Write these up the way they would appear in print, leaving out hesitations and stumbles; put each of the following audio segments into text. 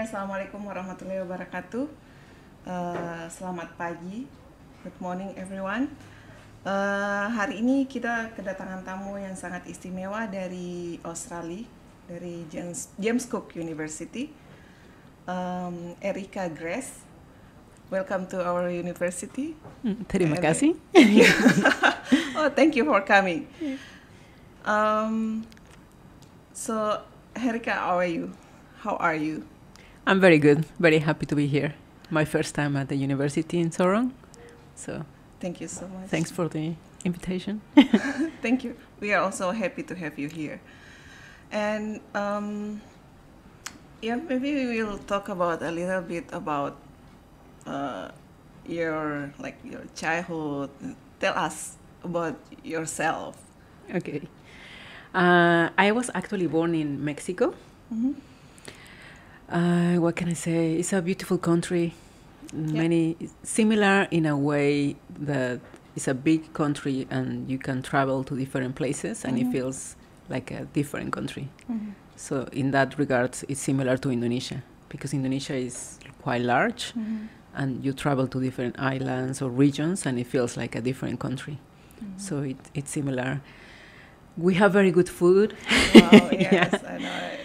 Assalamualaikum warahmatullahi wabarakatuh. Selamat pagi, good morning everyone. Hari ini kita kedatangan tamu yang sangat istimewa dari Australia, dari James Cook University, Erika Gress. Welcome to our university. Terima kasih. Oh, thank you for coming. So, Erika, how are you? How are you? I'm very good. Very happy to be here. My first time at the university in Sorong. So, thank you so much. Thanks for the invitation. Thank you. We are also happy to have you here. And maybe we will talk about a little bit about your childhood. Tell us about yourself. Okay. I was actually born in Mexico. Mm-hmm. What can I say? It's a beautiful country. Many similar in a way that it's a big country and you can travel to different places and it feels like a different country. Mm-hmm. So in that regard, it's similar to Indonesia because Indonesia is quite large and you travel to different islands or regions and it feels like a different country. Mm-hmm. So it's similar. We have very good food. Wow, yes, I know it.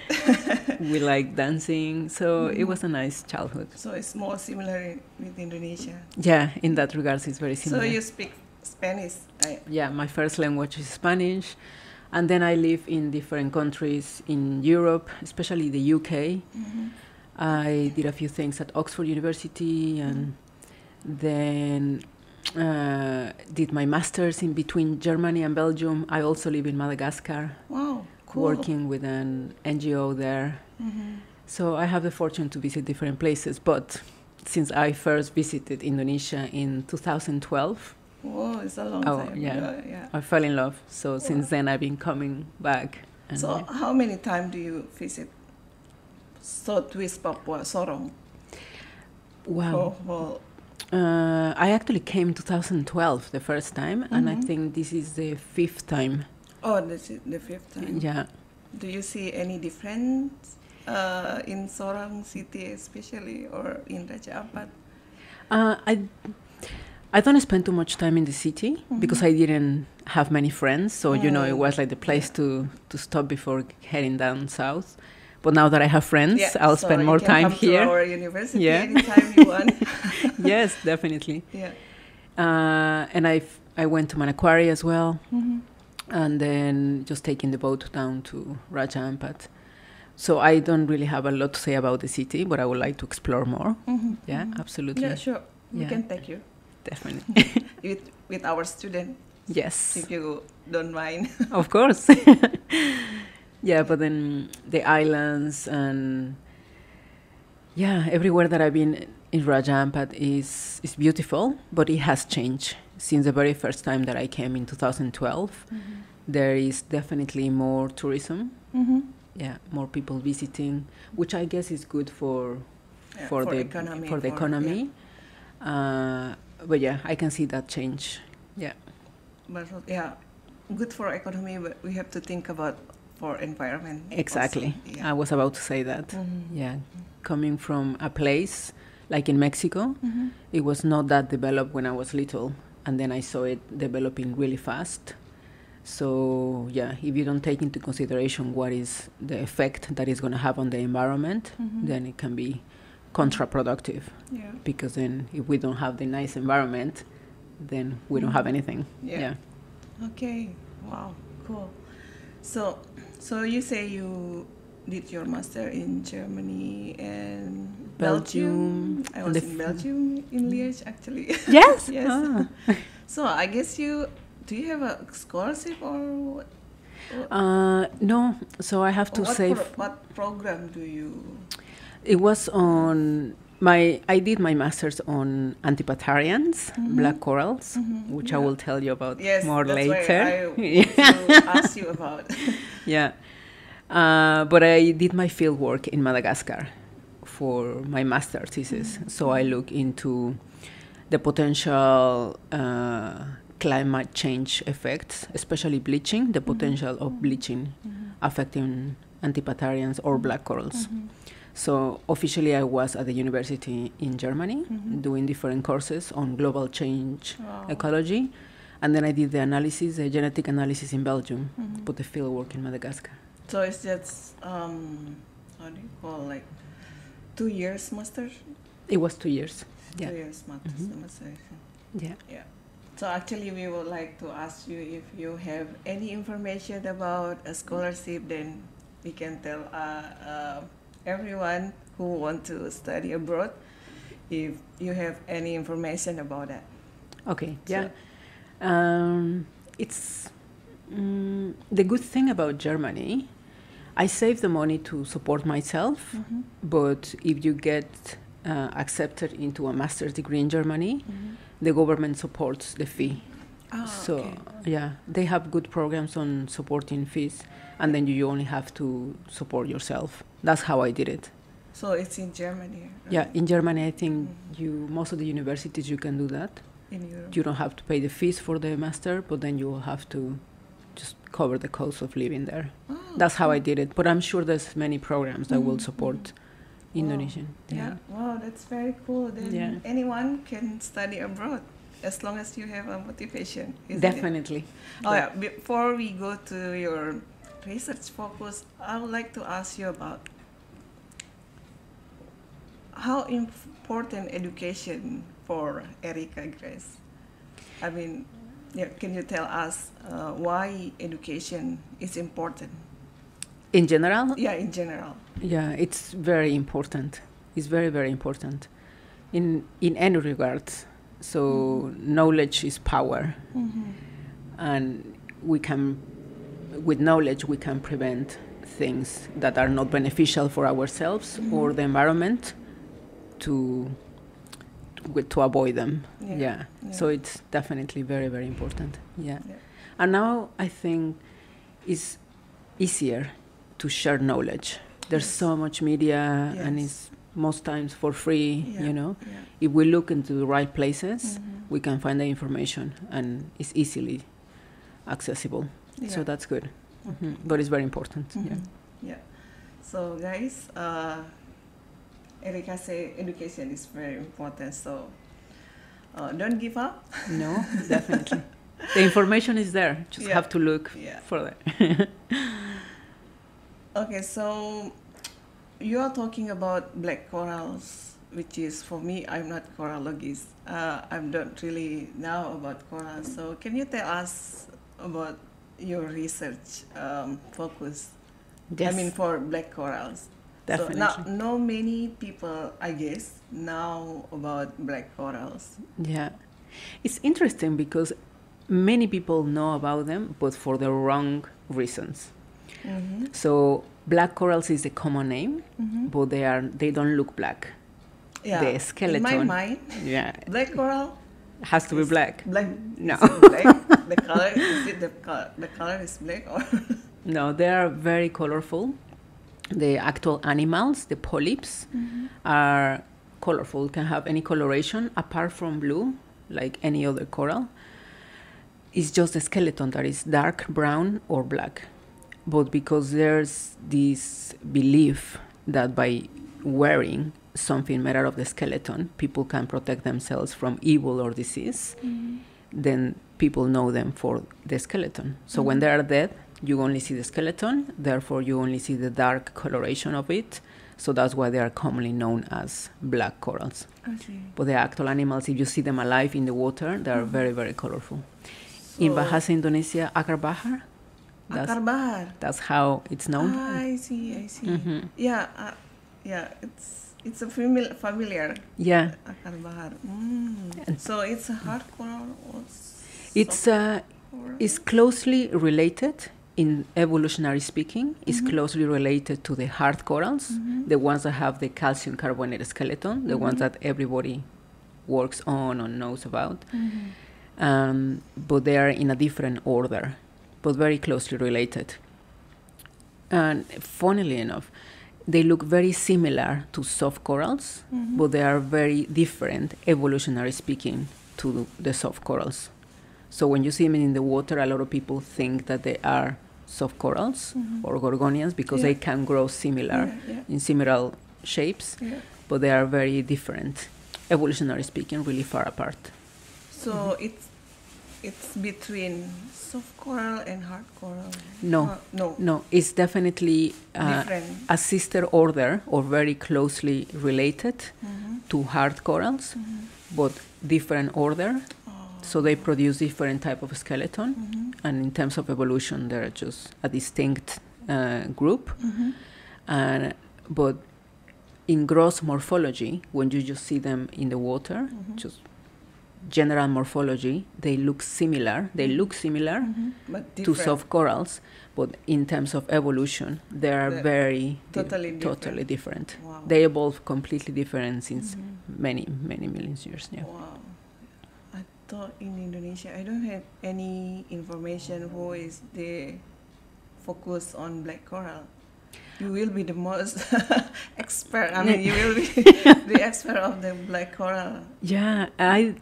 We like dancing, so it was a nice childhood. So it's more similar with Indonesia. Yeah, in that regards, it's very similar. So you speak Spanish, right? Yeah, my first language is Spanish, and then I live in different countries in Europe, especially the UK. Mm-hmm. I did a few things at Oxford University, and then did my master's in between Germany and Belgium. I also live in Madagascar. Wow, cool. Working with an NGO there. Mm-hmm. So I have the fortune to visit different places. But since I first visited Indonesia in 2012. Whoa, it's a long time. Yeah. I fell in love. So since then I've been coming back. So how many times do you visit Southwest Papua, Sorong? Wow. I actually came 2012 the first time, and I think this is the fifth time. Oh, this is the fifth time. Yeah. Do you see any difference in Sorong city, especially, or in Raja Ampat? I don't spend too much time in the city because I didn't have many friends, so it was like the place to stop before heading down south. But now that I have friends, I'll spend more time here. To our university anytime you want. Yes, definitely. Yeah. And I went to Manokwari as well, and then just taking the boat down to Raja Ampat. So I don't really have a lot to say about the city, but I would like to explore more. Mm-hmm. Yeah, absolutely. Yeah, sure. We can take you. Definitely. with our student. Yes. If you don't mind. Of course. Yeah, but then the islands and everywhere that I've been in Raja Ampat is beautiful, but it has changed since the very first time that I came in 2012. Mm-hmm. There is definitely more tourism. Mm-hmm. Yeah, more people visiting, which I guess is good for the economy. Yeah. But I can see that change. Yeah. But good for economy, but we have to think about for environment. Exactly. I was about to say that. Mm-hmm. Yeah. Coming from a place like in Mexico, it was not that developed when I was little, and then I saw it developing really fast. So if you don't take into consideration what is the effect that it's going to have on the environment, then it can be counterproductive. Yeah. Because then if we don't have the nice environment, then we don't have anything. Yeah. Okay. Wow. Cool. So you say you did your master in Germany and Belgium. I was in Belgium, in Liège, actually. Yes? Yes. Ah. So I guess do you have a scholarship or no. So I have to say... what program do you... It was on... I did my master's on antipatarians, black corals, which I will tell you about more later. Yes, that's what I ask you about. Yeah. But I did my field work in Madagascar for my master's thesis. So I look into the potential climate change effects, especially bleaching, the potential of bleaching affecting antipatarians or black corals. So officially I was at the university in Germany doing different courses on global change ecology. And then I did the analysis, the genetic analysis in Belgium, but the field work in Madagascar. So it's just, how do you call, like 2 years master? It was 2 years. 2 years master. Yeah. Yeah. So actually we would like to ask you if you have any information about a scholarship, then we can tell everyone who want to study abroad if you have any information about that. Okay, So- yeah. It's the good thing about Germany, I save the money to support myself, but if you get accepted into a master's degree in Germany, the government supports the fee. So, okay. yeah, they have good programs on supporting fees, and then you only have to support yourself. That's how I did it. So it's in Germany, right? Yeah, in Germany, I think most of the universities you can do that. In Europe. You don't have to pay the fees for the master, but then you will have to just cover the cost of living there. Oh, That's how I did it. But I'm sure there's many programs that will support Indonesian. yeah. Wow, that's very cool. Then anyone can study abroad as long as you have a motivation. Isn't it? Definitely. Oh yeah. Before we go to your research focus, I would like to ask you about how important education for Erika Gress. I mean, yeah, can you tell us why education is important? In general, Yeah, in general. yeah, it's very important. It's very, very important in any regard. So knowledge is power, and with knowledge we can prevent things that are not beneficial for ourselves or the environment to avoid them. Yeah. So it's definitely very, very important. Yeah. And now I think it's easier to share knowledge. There's so much media, and it's most times for free, you know. If we look into the right places, we can find the information, and it's easily accessible. So that's good. But it's very important. Yeah. So guys, Erika say education is very important, so don't give up. No, definitely. The information is there. Just have to look for that. Okay, so you are talking about black corals, which is, for me, I'm not coralologist. I don't really know about corals. So can you tell us about your research focus? Yes. I mean, for black corals. Definitely. So not many people, I guess, know about black corals. Yeah. It's interesting because many people know about them, but for the wrong reasons. So black corals is a common name, but they don't look black. Yeah. The skeleton. In my mind, black coral has to be black. Black. No. Is it black? The color is it the color is black or? No, they are very colorful. The actual animals, the polyps, are colorful. Can have any coloration apart from blue, like any other coral. It's just the skeleton that is dark brown or black. But because there's this belief that by wearing something made out of the skeleton, people can protect themselves from evil or disease, then people know them for the skeleton. So when they are dead, you only see the skeleton, therefore you only see the dark coloration of it. So that's why they are commonly known as black corals. Okay. But the actual animals, if you see them alive in the water, they are very, very colorful. In Bahasa Indonesia, akar bahar. Akar bahar. That's how it's known. I see. Yeah, it's a familiar. Yeah. Akar bahar. So it's a hard coral or It's closely related. In evolutionary speaking, is closely related to the hard corals, the ones that have the calcium carbonate skeleton, the ones that everybody works on or knows about. But they are in a different order, but very closely related. And funnily enough, they look very similar to soft corals, but they are very different, evolutionary speaking, to the soft corals. So when you see them in the water, a lot of people think that they are soft corals or gorgonians because they can grow similar in similar shapes, Yeah. but they are very different, evolutionary speaking, really far apart. So it's between soft coral and hard coral. No, No. no, it's definitely Different. a sister order or very closely related to hard corals, but different order. So they produce different type of skeleton, and in terms of evolution, they're just a distinct group. But in gross morphology, when you just see them in the water, just general morphology, they look similar. They look similar But to different. soft corals, but in terms of evolution, they are very Totally different. Wow. They evolve completely different since many millions years. Yeah. Wow. I thought in Indonesia, I don't have any information who is the focus on black coral. You will be the most expert. I mean, you will be the expert of the black coral. Yeah, I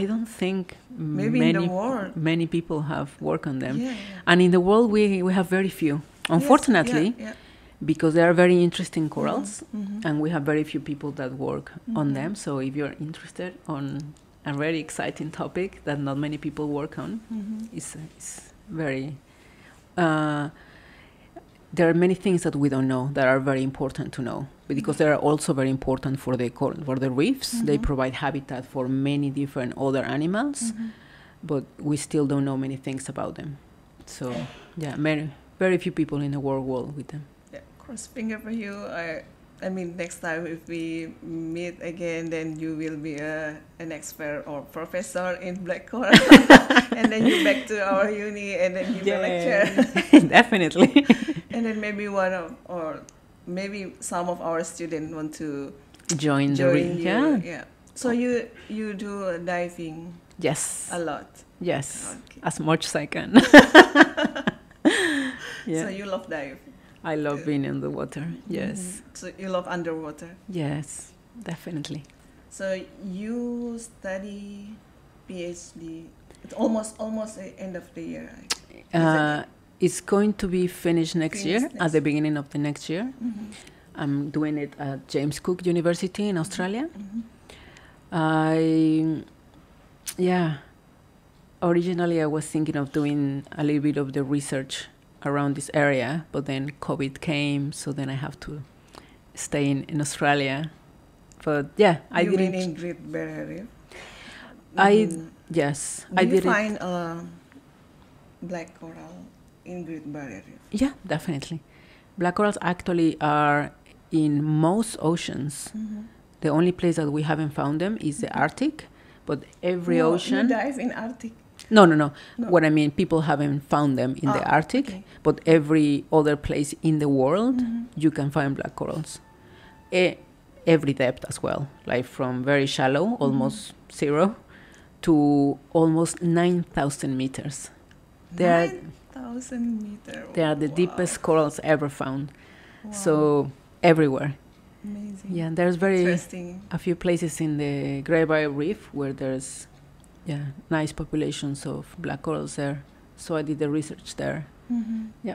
don't think Maybe in the world. many people have worked on them. Yeah. And in the world, we have very few. Unfortunately, Yeah. because they are very interesting corals, Mhm. and we have very few people that work on them. So if you're interested on a very exciting topic that not many people work on, it's very... there are many things that we don't know that are very important to know, because they are also very important for the reefs. They provide habitat for many different other animals, but we still don't know many things about them. So yeah, very few people in the world with them. Yeah, cross finger for you. I mean, next time if we meet again, then you will be an expert or professor in black coral, and then you back to our uni, and then you lecture. Definitely. And then maybe maybe some of our students want to join the ring. you. Yeah. So you do diving Yes. a lot. Yes. Okay. As much as I can. So you love dive. I love being in the water. Yes. So you love underwater. Yes, definitely. So you study Ph.D. It's almost the end of the year. It's going to be finished next year, Next at the beginning of the next year. I'm doing it at James Cook University in Australia. Originally I was thinking of doing a little bit of the research around this area, but then COVID came, so then I have to stay in Australia. But yeah, I didn't. You mean in Great Barrier Reef? Yes, Do I you didn't. find black coral in Great Barrier Reef? Yeah, definitely. Black corals actually are in most oceans. The only place that we haven't found them is the Arctic, but every ocean. You dive in Arctic. No. What I mean, people haven't found them in the Arctic, okay. but every other place in the world, you can find black corals. Every depth as well, like from very shallow, almost zero, to almost 9,000 meters. 9,000 meters. They are the Wow. deepest corals ever found. Wow. So everywhere. Amazing. Yeah, there's Interesting. a few places in the Great Barrier Reef where there's nice populations of black corals there. So I did the research there. Yeah.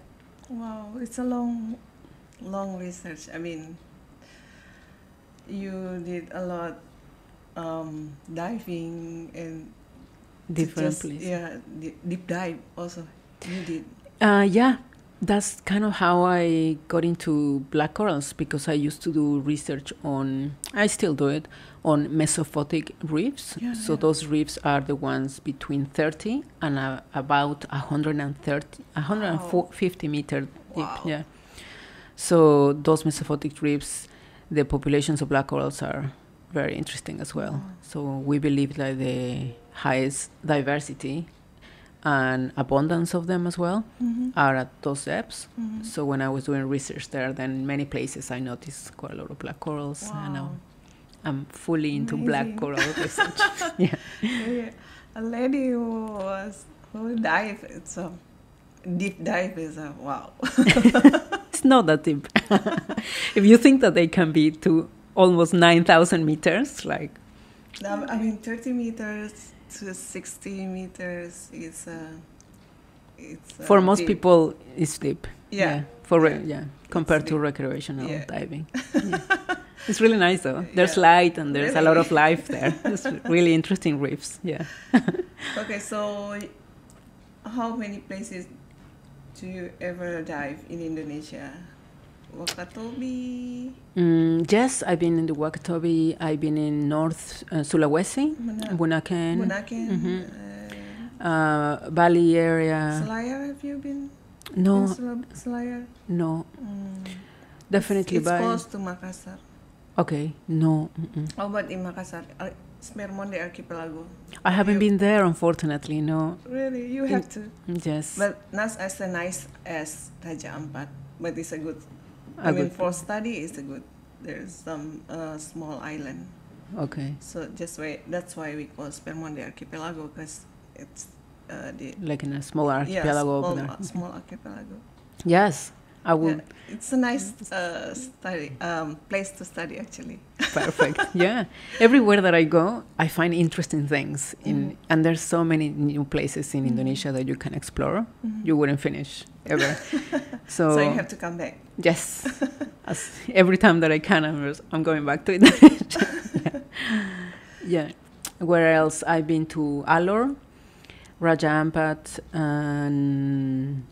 Wow, it's a long research. I mean, you did a lot diving and Different places. Yeah, deep dive also. You did. Yeah, that's kind of how I got into black corals, because I used to do research I still do it, on mesophotic reefs. So those reefs are the ones between 30 and about 150 meter deep. Wow. Yeah. So those mesophotic reefs, the populations of black corals are very interesting as well. So we believe that the highest diversity and abundance of them as well are at those depths. So when I was doing research there, then many places I noticed quite a lot of black corals. Wow. And now I'm fully into Amazing. black coral research. Yeah. Yeah. A lady who dive, it's a deep dive is a wow. It's not that deep. If you think that they can be to almost 9,000 meters, like... I mean, 30 meters to 60 meters is for most deep. people, it's deep. Yeah. Compared to recreational diving. Yeah. It's really nice though. There's light and there's a lot of life there. It's really interesting reefs. Yeah. Okay, so how many places do you ever dive in Indonesia? Wakatobi? Yes, I've been in the Wakatobi. I've been in North Sulawesi, Bunaken, Bali area. Selayar, have you been? No. Selayar? No. Definitely it's close to Makassar. Okay, no. How about in Makassar? Spermonde Archipelago. I haven't been there, unfortunately, no. Really? You have to. Yes. But not as nice as Raja Ampat, but it's a good. I mean, for study, it's a good. There's some small island. Okay. So that's why we call Spermonde Archipelago, because it's like in a small archipelago over there. Small archipelago. Yes, I would. Yeah, it's a nice place to study, actually. Perfect. Yeah, everywhere that I go, I find interesting things and there's so many new places in Indonesia that you can explore. You wouldn't finish ever. So you have to come back. Yes, every time that I can, I'm going back to Indonesia. Yeah. Where else? I've been to Alor, Raja Ampat, and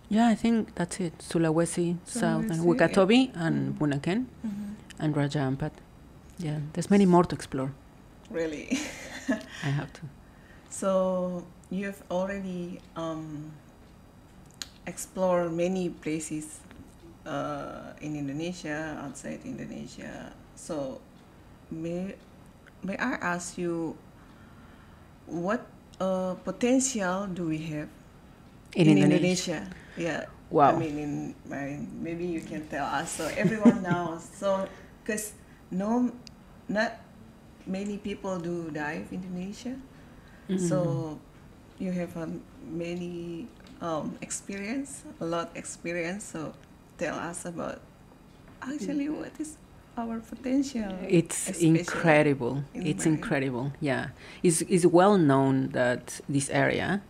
yeah, I think that's it. Sulawesi, South, and Wakatobi, and Bunaken, and Raja Ampat. Yeah, there's many more to explore. Really? I have to. So you've already explored many places in Indonesia, outside Indonesia. So may I ask you, what potential do we have in Indonesia? Yeah. Wow. I mean, maybe you can tell us so everyone knows. So, because not many people do dive in Indonesia. So you have many experience, a lot experience. So tell us about actually what is our potential. It's incredible. It's incredible. Yeah, it's well known that this area,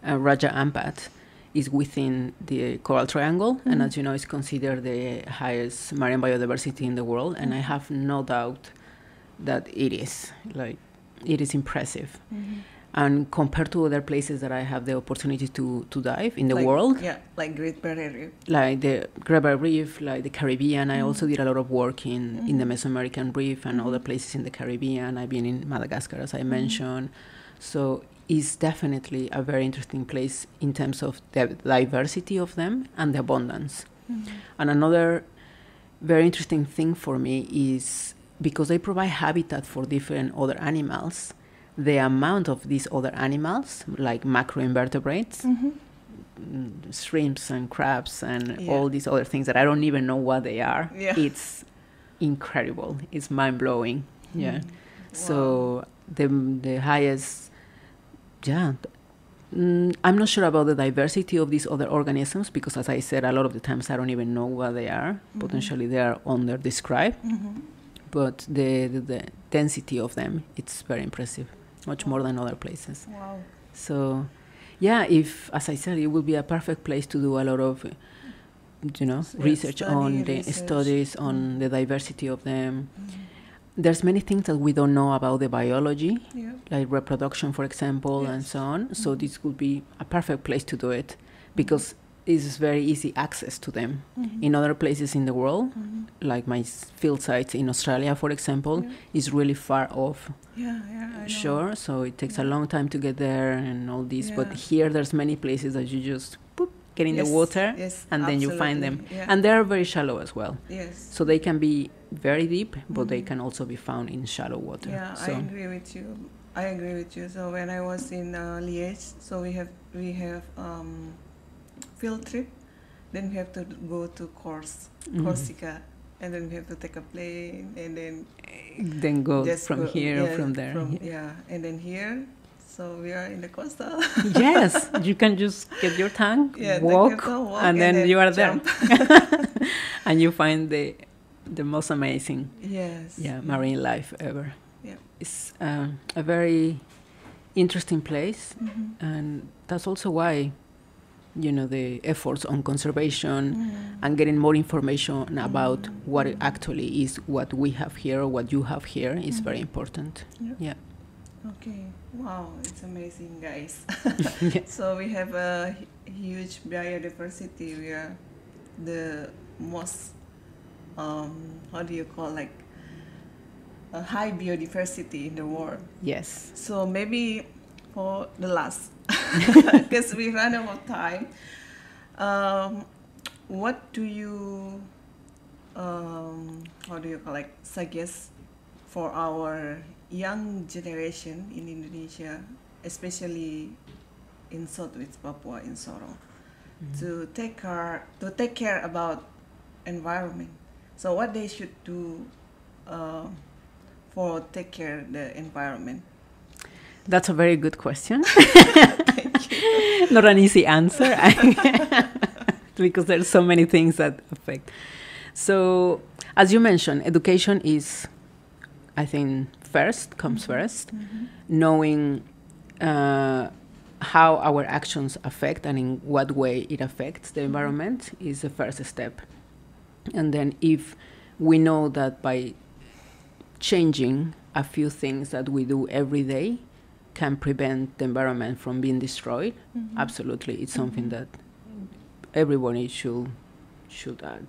Raja Ampat, is within the Coral Triangle, and as you know, it's considered the highest marine biodiversity in the world. And I have no doubt that it is impressive. And compared to other places that I have the opportunity to dive in the world, like Great Barrier Reef, like the Great Barrier Reef, like the Caribbean. I also did a lot of work in the Mesoamerican Reef and other places in the Caribbean. I've been in Madagascar, as I mentioned. So it's definitely a very interesting place in terms of the diversity of them and the abundance. And another very interesting thing for me is because they provide habitat for different other animals, the amount of these other animals, like macroinvertebrates, shrimps and crabs and all these other things that I don't even know what they are, it's incredible. It's mind-blowing. Yeah. Wow. So the highest, I'm not sure about the diversity of these other organisms because, as I said, a lot of the times I don't even know what they are. Potentially they are under-described. But the density of them, it's very impressive, much more than other places. Wow. So, yeah, as I said, it would be a perfect place to do a lot of, research on the studies on the diversity of them. There's many things that we don't know about the biology, like reproduction, for example, and so on. So this would be a perfect place to do it because it's very easy access to them. In other places in the world, like my field sites in Australia, for example, is really far off. I know. So it takes a long time to get there and all this. But here, there's many places that you just get in the water and then you find them. And they're very shallow as well. So they can be very deep, but they can also be found in shallow water. So I agree with you. So when I was in Liège, so we have field trip, then we have to go to Corsica, and then we have to take a plane, and then go from here or from there. And then here, so we are in the coastal. Yes, you can just get your tank, walk, and then you are jump there. And you find the most amazing marine life ever. It's a very interesting place, and that's also why the efforts on conservation and getting more information about what it actually is, what we have here or what you have here is very important. Yeah. Okay. Wow, it's amazing, guys. Yeah. So we have a huge biodiversity. We are the most, how do you call, like, a high biodiversity in the world. Yes. So maybe for the last, because we run out of time, what do you, how do you call, like, suggest for our young generation in Indonesia, especially in Southwest Papua, in Sorong, to take care about environment? So what they should do for take care the environment? That's a very good question. Not an easy answer because there's so many things that affect. So, as you mentioned, education is, I think, comes first. Knowing how our actions affect and in what way it affects the environment is the first step. And then if we know that by changing a few things that we do every day can prevent the environment from being destroyed, absolutely, it's something that everybody should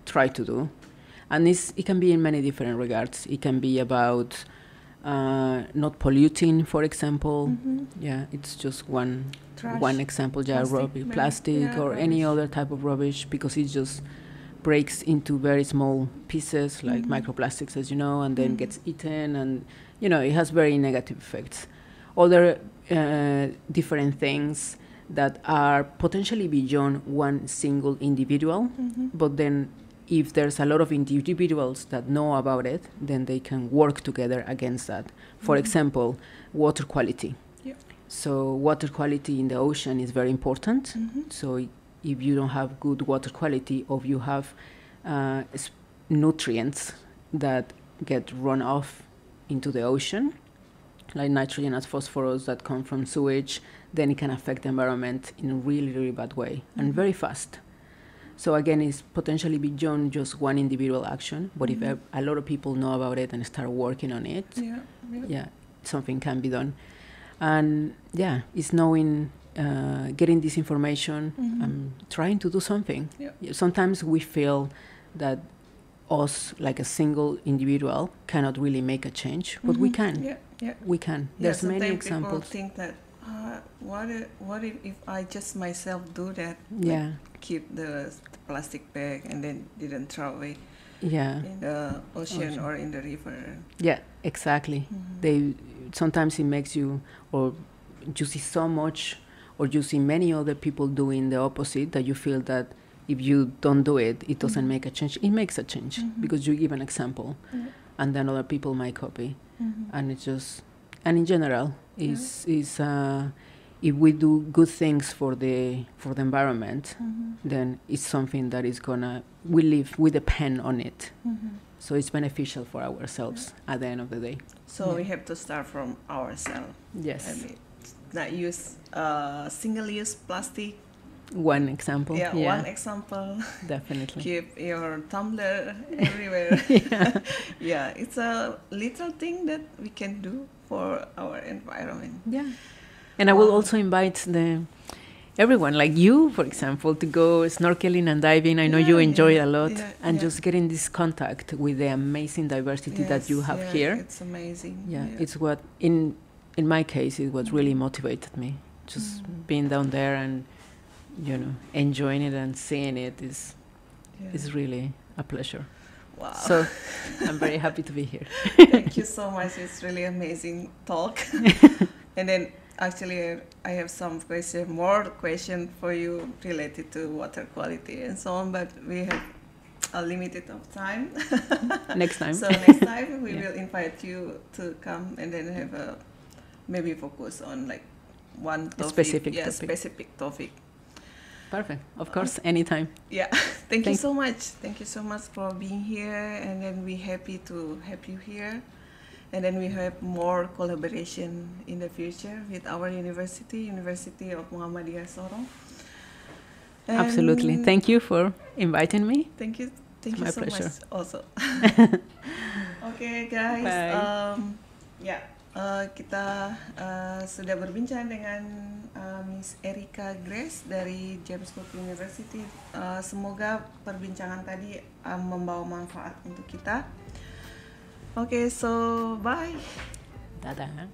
try to do. And it can be in many different regards. It can be about not polluting, for example. Yeah, it's just one example. Plastic or any other type of rubbish, because it just breaks into very small pieces, like microplastics, as you know, and then gets eaten, and it has very negative effects. Other different things that are potentially beyond one single individual, but then if there's a lot of individuals that know about it, then they can work together against that. For example, water quality. So water quality in the ocean is very important. So if you don't have good water quality, or you have nutrients that get run off into the ocean, like nitrogen and phosphorus that come from sewage, then it can affect the environment in a really, really bad way and very fast. So again, it's potentially beyond just one individual action, but if a lot of people know about it and start working on it, something can be done. And it's knowing, getting this information, trying to do something. Sometimes we feel that us, like a single individual, cannot really make a change, but we can. We can. There's many examples. People think that, what if I just myself do that? Yeah. Like, keep the plastic bag and then didn't throw away in the ocean or in the river. Yeah, exactly. Sometimes it makes you, or you see so much, or you see many other people doing the opposite, that you feel that if you don't do it, it doesn't make a change. It makes a change because you give an example, and then other people might copy. And it's just, and in general, if we do good things for the environment, then it's something that is we depend on it. So it's beneficial for ourselves at the end of the day. So we have to start from ourselves. Yes. I mean, not use single-use plastic. One example. One example. Definitely. Keep your tumbler everywhere. It's a little thing that we can do for our environment. Yeah. And I will also invite everyone, like you, for example, to go snorkeling and diving. I know you enjoy it a lot. And just getting this contact with the amazing diversity that you have here. It's amazing. It's what, in my case, it what really motivated me. Just being down there and, enjoying it and seeing it is really a pleasure. Wow. So I'm very happy to be here. Thank you so much. It's really amazing talk. And then actually I have more question for you related to water quality and so on, but we have a limited of time. Next time. So next time we will invite you to come and then have a maybe focus on like one topic, specific topic. Perfect. Of course, anytime. Yeah. Thank you so much. Thank you so much for being here, and then we're happy to have you here. And then we have more collaboration in the future with our University of Muhammadiyah Sorong. Absolutely. Thank you for inviting me. Thank you My so pleasure. much also. Okay guys, kita sudah berbincang dengan Miss Erika Gress dari James Cook University. Semoga perbincangan tadi membawa manfaat untuk kita. Okay, so bye. Dadah.